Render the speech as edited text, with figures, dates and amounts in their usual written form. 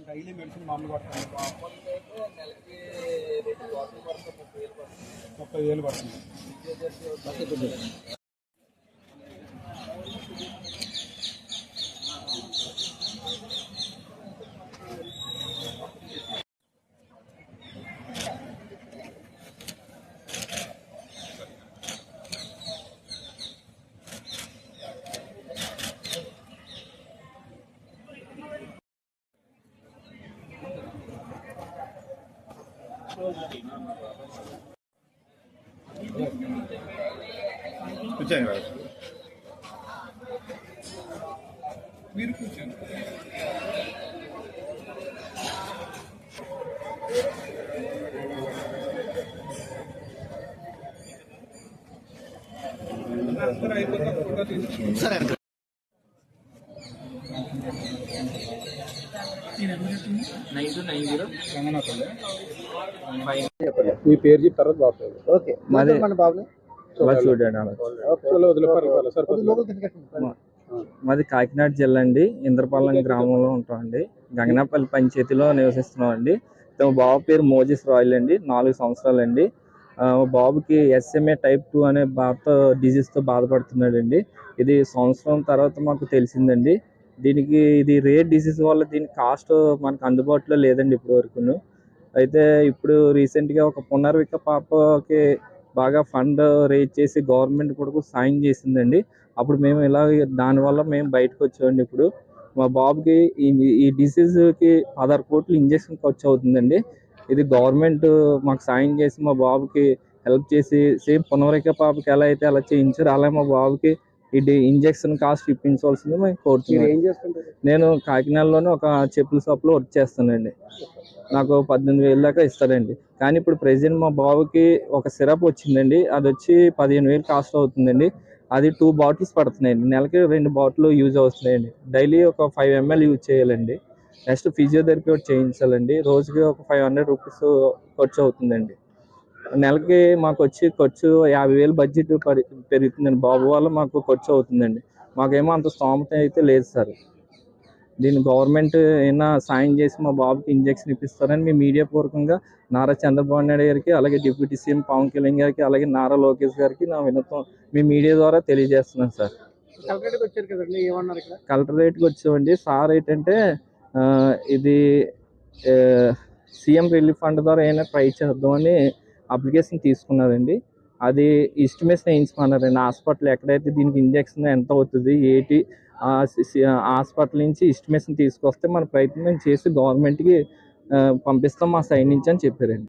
Daily medicine మామూలు పడుతుంది. మామూలుగా అయితే నెలకి 2 బాటిల్ పడుతుంది, 30,000 పడుతుంది. 30,000 పడుతుంది. కూర్చోండి మీరు కూర్చోండి. అందరూ అయిపోతే ఫోటో తీసుకుంటాం. మీ పేరు చెప్తారా? మాది కాకినాడ జిల్లా అండి. ఇంద్రపాలెం గ్రామంలో ఉంటామండి. గంగనాపల్లి పంచాయతీలో నివసిస్తున్నాం అండి. మా బాబు పేరు మోజెస్ రాయల్ అండి. 4 సంవత్సరాలండి. బాబుకి SMA type 2 అనే డిజీజ్తో బాధపడుతున్నాడు అండి. ఇది సంవత్సరం తర్వాత మాకు తెలిసిందండి. దీనికి ఇది రేర్ డిసీజ్ వల్ల దీని కాస్ట్ మనకు అందుబాటులో లేదండి ఇప్పటి వరకును. అయితే ఇప్పుడు రీసెంట్గా ఒక పునర్విక పాపకి బాగా ఫండ్ రేజ్ చేసి గవర్నమెంట్ కూడా సాయం చేసిందండి. అప్పుడు మేము ఇలా దానివల్ల మేము బయటకు వచ్చామండి. ఇప్పుడు మా బాబుకి ఈ డిసీజ్కి 16 కోట్లు ఇంజక్షన్ ఖర్చు అవుతుందండి. ఇది గవర్నమెంట్ మాకు సాయం చేసి మా బాబుకి హెల్ప్ చేసి సేమ్ పునర్విక పాపకి ఎలా అయితే అలా చేయించారు అలా మా బాబుకి ఇది ఇంజక్షన్ కాస్ట్ ఇప్పించవలసింది మేము కోరుతున్నాం. నేను కాకినాడలోనే ఒక చెప్పుల షాప్లో వర్క్ చేస్తానండి. నాకు 18,000 దాకా ఇస్తారండి. కానీ ఇప్పుడు ప్రెజెంట్ మా బాబుకి ఒక సిరప్ వచ్చిందండి. అది వచ్చి 15,000 కాస్ట్ అవుతుందండి. అది 2 బాటిల్స్ పడుతున్నాయండి. నెలకి 2 బాటిల్ యూజ్ అవుతున్నాయండి. డైలీ ఒక 5 ml యూజ్ చేయాలండి. నెక్స్ట్ ఫిజియోథెరపీ ఒకటి చేయించాలండి. రోజుకి ఒక 500 రూపీస్ ఖర్చు అవుతుందండి. నెలకి మాకు వచ్చి ఖర్చు 50,000 బడ్జెట్ పెరుగుతుందండి. బాబు వల్ల మాకు ఖర్చు అవుతుందండి. మాకేమో అంత స్తోమత అయితే లేదు సార్. దీన్ని గవర్నమెంట్ ఏమైనా సాయం చేసి మా బాబుకి ఇంజక్షన్ ఇప్పిస్తారని మీ మీడియా పూర్వకంగా నారా చంద్రబాబు నాయుడు గారికి, అలాగే డిప్యూటీ సీఎం పవన్ కళ్యాణ్ గారికి, అలాగే నారా లోకేష్ గారికి నా వినతం మీ మీడియా ద్వారా తెలియజేస్తున్నాను సార్. కలెక్టరేట్కి వచ్చామండి. సార్ ఏంటంటే ఇది సీఎం రిలీఫ్ ఫండ్ ద్వారా ఏమైనా ట్రై చేద్దామని అప్లికేషన్ తీసుకున్నారండి. అది ఎస్టిమేషన్ వేయించుకున్నారండి. హాస్పిటల్ ఎక్కడైతే దీనికి ఇంజక్షన్ ఎంత అవుతుంది ఏంటి హాస్పిటల్ నుంచి ఎస్టిమేషన్ తీసుకొస్తే మన ప్రయత్నం చేసి గవర్నమెంట్కి పంపిస్తాం మా సైడ్ నుంచి అని చెప్పారండి.